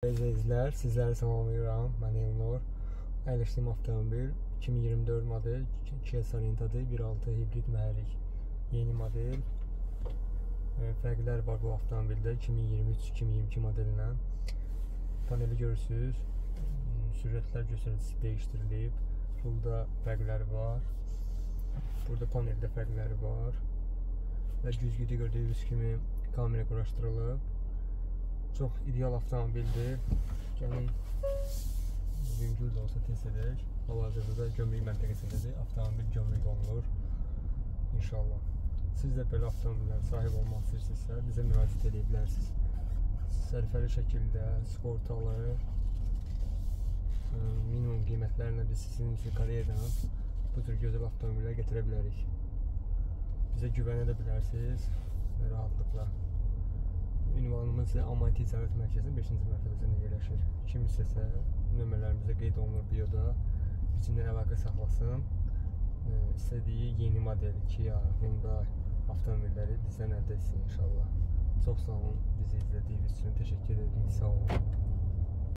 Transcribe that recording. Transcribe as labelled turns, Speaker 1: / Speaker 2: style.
Speaker 1: İzləyicilər, sizləri salamlayıram. Mən Elnur. Əyləşdiyim avtomobil 2024 model Kia Sorento-dur. 1.6 hibrid mühərrik. Yeni model. Fərqlər var bu avtomobildə 2023-2022 modelindən. Paneli görürsünüz. Sürətlər göstəricisi dəyişdirilib. Rulda fərqləri var. Burada paneldə fərqləri var. Və güzgüdə gördüyünüz kimi kamera quraşdırılıb. Çox ideal avtomobildir. Gəlin yüngül də olsa test edək. Hal-hazırda da gömrük məntəqəsindədir. Avtomobil gömrük olunur. İnşallah. Siz də belə avtomobillərə sahib olmaq istəyirsinizsə bizə müraciət edə bilərsiniz. Sərfəli şəkildə, sığortalı, minimum qiymətlərlə biz sizin üçün Koreyadan bu tür gözəl avtomobillər gətirə bilərik. Bizə güvənə də bilərsiniz rahatlıqla. Ünvanımız isə Amma Ticarət Mərkəzinin 5-ci mərtəbəsində yerləşir. Kim istəsə nömrələrimizdə qeyd olunur bioda. Bizimlə əlaqə saxlasın. İstədiyi yeni model Kia, Hyundai avtomobilləri bizdən əldə etsin inşallah. Çox sağ olun. Bizi izlədiyiniz üçün təşəkkür edirik. Sağ olun.